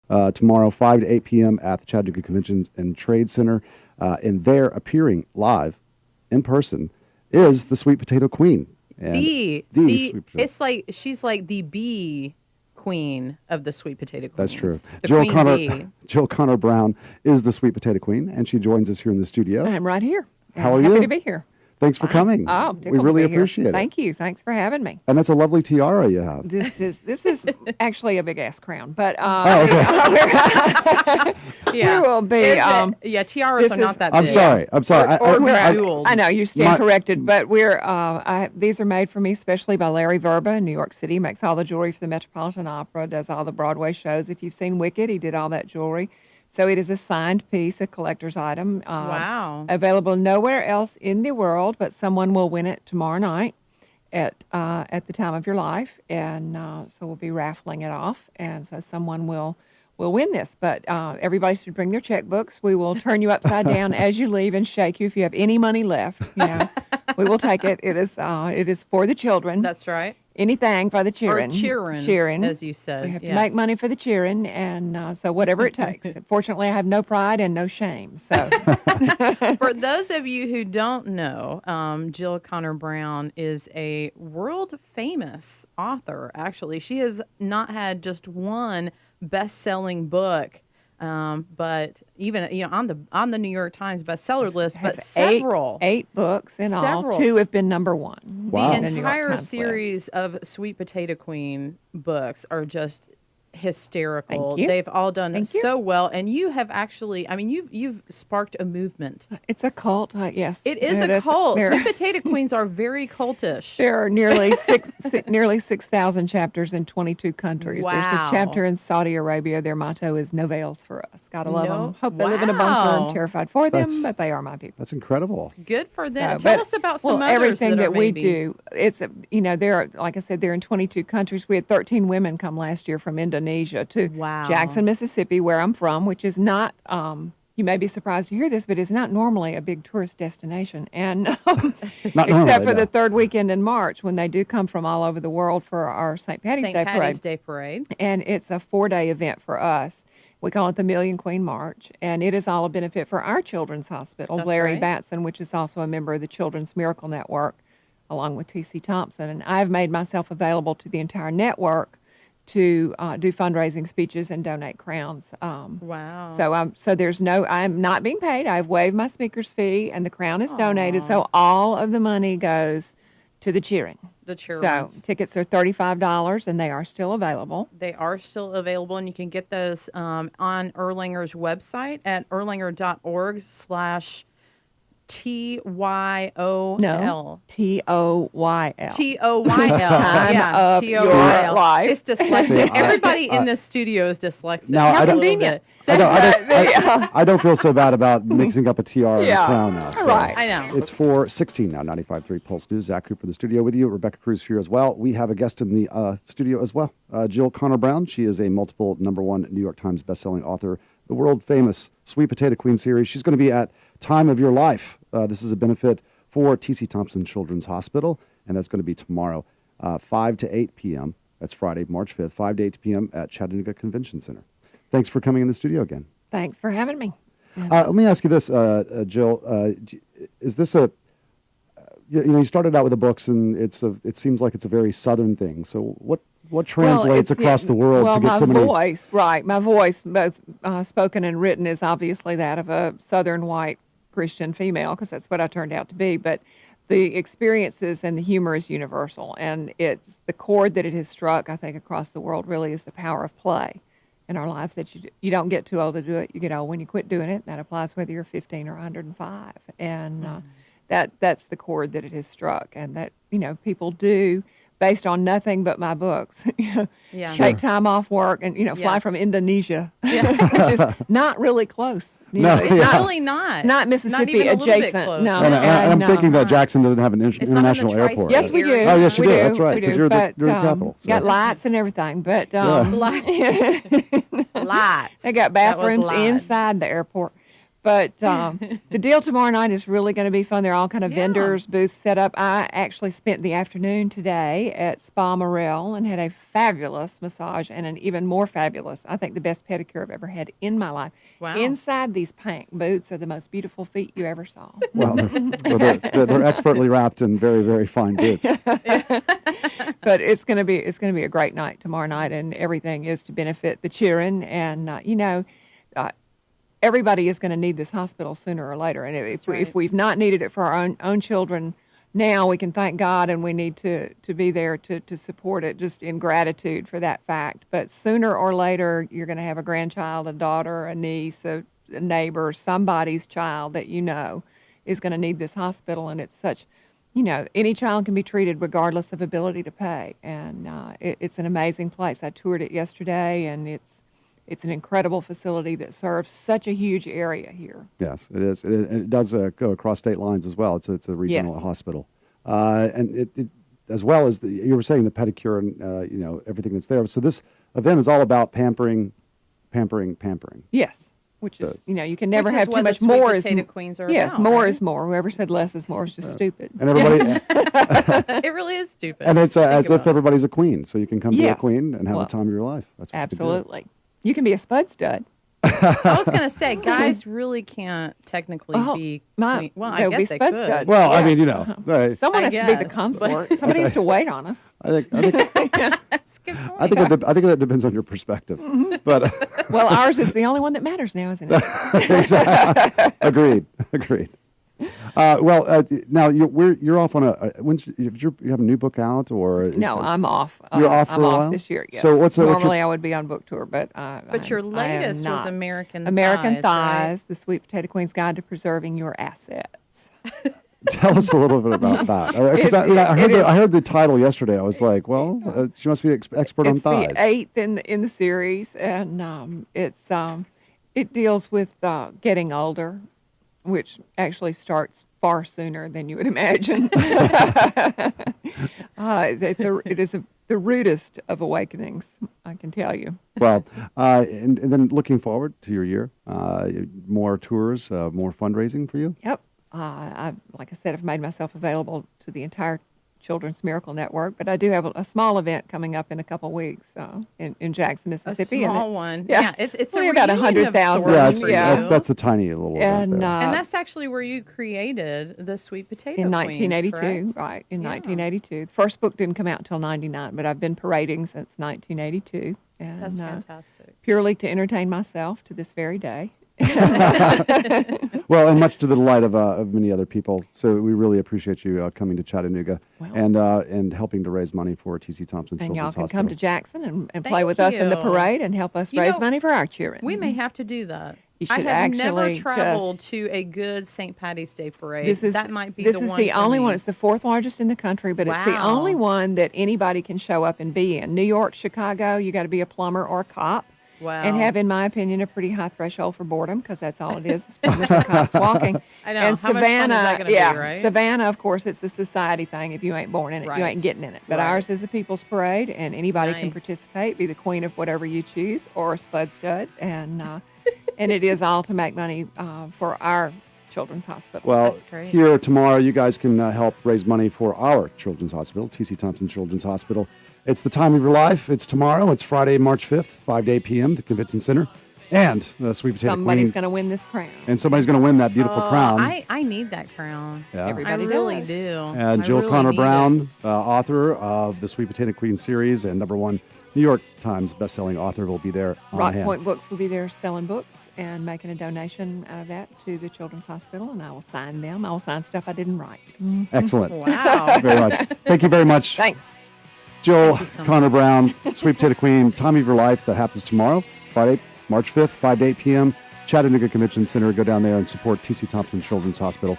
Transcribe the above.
tomorrow, 5 to 8 p.m. at the Chattanooga Conventions and Trade Center. And there, appearing live in person, is the Sweet Potato Queen. And the Sweet Potato. it's like she's like the bee queen of the sweet potato queens. That's true. The queen bee. Jill Connor Brown is the Sweet Potato Queen, and she joins us here in the studio. I'm right here. How are Happy you? to be here. Thanks for coming. Oh, we really appreciate it. Thank you. Thanks for having me. And that's a lovely tiara you have. This is actually a big ass crown, but we will be. Tiaras are not that big. I'm sorry. I know you stand corrected, but these are made for me especially by Larry Verba in New York City. Makes all the jewelry for the Metropolitan Opera, does all the Broadway shows. If you've seen Wicked, he did all that jewelry. So it is a signed piece, a collector's item. Wow. Available nowhere else in the world, but someone will win it tomorrow night at the time of your life. And so we'll be raffling it off. And so someone will win this. But everybody should bring their checkbooks. We will turn you upside down as you leave and shake you if you have any money left. We will take it. It is for the children. That's right. Anything for the cheering. Or cheering, as you said. We have to make money for the cheering, and so whatever it takes. Fortunately, I have no pride and no shame. So, for those of you who don't know, Jill Connor Brown is a world-famous author. Actually, she has not had just one best-selling book. But even on the New York Times bestseller list, but several eight books in all. 2 have been number 1. Wow. The entire series of Sweet Potato Queen books are just hysterical. Thank you. They've all done so well, and you have actually, you've sparked a movement. It's a cult, yes. It is a cult. Sweet Potato Queens are very cultish. There are nearly 6,000 chapters in 22 countries. Wow. There's a chapter in Saudi Arabia. Their motto is "No veils for us." Gotta love them. Hope they live in a bunker. I'm terrified for them, but they are my people. That's incredible. Good for them. Tell us about some others everything that we maybe. do. It's there are, like I said, they're in 22 countries. We had 13 women come last year from Indonesia to Jackson, Mississippi, where I'm from, which is not, you may be surprised to hear this, but it's not normally a big tourist destination. And except for the third weekend in March, when they do come from all over the world for our St. Patty's Day Parade. And it's a 4-day event for us. We call it the Million Queen March, and it is all a benefit for our children's hospital, Larry Batson, which is also a member of the Children's Miracle Network, along with T.C. Thompson. And I've made myself available to the entire network to do fundraising speeches and donate crowns. Wow. So I'm not being paid. I've waived my speaker's fee, and the crown is donated. So all of the money goes to the cheering. The cheering. So tickets are $35, and they are still available. They are still available, and you can get those on Erlanger's website at erlanger.org/TYOL. No, TOYL. Yeah, TOYL. It's dyslexic. Everybody in this studio is dyslexic. Now, How convenient. I don't feel so bad about mixing up a tiara and a crown now. So right. I know. It's 4:16 now, 95.3 Pulse News. Zach Cooper in the studio with you. Rebecca Cruz here as well. We have a guest in the studio as well. Jill Connor Brown. She is a multiple #1 New York Times bestselling author, the world-famous Sweet Potato Queen series. She's going to be at Time of Your Life. This is a benefit for T.C. Thompson Children's Hospital, and that's going to be tomorrow, 5 to 8 p.m. That's Friday, March 5th, 5 to 8 p.m. at Chattanooga Convention Center. Thanks for coming in the studio again. Thanks for having me. Let me ask you this, Jill. Is this you started out with the books, and it seems like it's a very Southern thing. So what translates across the world to get so many? My voice, both spoken and written, is obviously that of a Southern white Christian female, because that's what I turned out to be. But the experiences and the humor is universal, and it's the chord that it has struck, I think, across the world really is the power of play in our lives, that you don't get too old to do it. You get old when you quit doing it. That applies whether you're 15 or 105. And that's the chord that it has struck, and that, people do based on nothing but my books. Take time off work and, fly from Indonesia, which is not really close. It's really not. It's not Mississippi not adjacent. No. And I'm thinking that Jackson doesn't have an international airport. Yes, we do. Oh, yes, you do. That's right. Because you're the capital. So. Got lights and everything, but lights. They got bathrooms inside the airport. But the deal tomorrow night is really going to be fun. There are all kind of vendors, booths set up. I actually spent the afternoon today at Spa Morel and had a fabulous massage and an even more fabulous, I think the best pedicure I've ever had in my life. Wow. Inside these pink boots are the most beautiful feet you ever saw. Well, they're expertly wrapped in very, very fine boots. But it's going to be a great night tomorrow night, and everything is to benefit the children. And everybody is going to need this hospital sooner or later. And if we've not needed it for our own children now, we can thank God, and we need to be there to support it just in gratitude for that fact. But sooner or later, you're going to have a grandchild, a daughter, a niece, a neighbor, somebody's child that you know is going to need this hospital. And it's such, any child can be treated regardless of ability to pay. And it's an amazing place. I toured it yesterday, and it's an incredible facility that serves such a huge area here. Yes, it is. It does go across state lines as well. It's a regional hospital, and it as well as you were saying, the pedicure and everything that's there. So this event is all about pampering. Yes, which is you can never Which is have what too much. the Sweet More Potato is Queens are yes, about, more right? is more. Whoever said less is more is just stupid. And everybody, It really is stupid. and it's Think as about if it. everybody's a queen, so you can come be a Yes. queen and have Well, the time of your life. That's what Absolutely, you can be a spud stud. I was going to say, guys really can't technically be queen. Well, I they'll be guess they spud could. studs. Well, I mean, Yes. Someone I has to be the guess, consort. Somebody has to wait on us. I think That's a good point. I think that depends on your perspective, but Well, ours is the only one that matters now, isn't it? agreed. Now you're off on you have a new book out, or No, I'm off. You're off for I'm a off while? this year. Yes. So what's your- normally I would be on book tour, but But your I am latest was not. American American Thighs, Thighs, the Sweet Potato Queen's Guide to Preserving Your Assets. Tell us a little bit about that. Because I heard the title yesterday. I was like, well, she must be expert on It's thighs. the eighth in the series, and it deals with getting older, which actually starts far sooner than you would imagine. It is the rudest of awakenings, I can tell you. Well, and then looking forward to your year, more tours, more fundraising for you. Yep. Like I said, I've made myself available to the entire Children's Miracle Network, but I do have a small event coming up in a couple weeks in Jackson, A Mississippi. small one. Yeah. It's Only a about reunion of 100,000. sorts for Yeah, you. that's the tiny little event And there. And that's actually where you created the Sweet Potato in Queens, 1982, correct? right? In Yeah. 1982, the first book didn't come out until '99, but I've been parading since 1982, and That's fantastic. purely to entertain myself to this very day. Well, and much to the delight of many other people. So we really appreciate you coming to Chattanooga and helping to raise money for T.C. Thompson And y'all Children's can Hospital. come to Jackson and play Thank with us in the you. parade and help us You raise know, money for our children. We may have to do that. You I should have never actually traveled just- to a good St. Patty's Day parade. This is that might be this the is one the for only me. one. It's the fourth largest in the country, but it's the Wow. only one that anybody can show up and be in. New York, Chicago, you got to be a plumber or a cop. Wow. And have, in my opinion, a pretty high threshold for boredom, because that's all it is plumbers and cops walking. I know. And How much fun is Savannah, that gonna be, yeah, right? Savannah, of course, it's a society thing. If you ain't born in it, you Right. ain't getting in it. But Right. ours is a people's parade, and anybody can Nice. participate, be the queen of whatever you choose, or a spud stud, and it is all to make money for our children's hospital. Well, That's great. here tomorrow, you guys can help raise money for our children's hospital, T.C. Thompson Children's Hospital. It's the time of your life. It's tomorrow. It's Friday, March 5th, 5 to 8 p.m., the Convention Center. And the Sweet Potato Somebody's Queen. going to win this crown. And somebody's going to win that beautiful crown. I need that crown. Yeah. Everybody I really does. do. And I Jill really Connor need Brown, author of the Sweet Potato Queen series and #1 New York Times bestselling author, will be there on Rock hand. Point Books will be there selling books and making a donation out of that to the Children's Hospital, and I will sign them. I will sign stuff I didn't write. Excellent. it. Wow. Very much. Thank you very much. Thanks. Jill you so much. Connor Brown, Sweet Potato Queen, Time of Your Life. That happens tomorrow, Friday, March 5th, 5 to 8 p.m. Chattanooga Convention Center. Go down there and support T.C. Thompson Children's Hospital.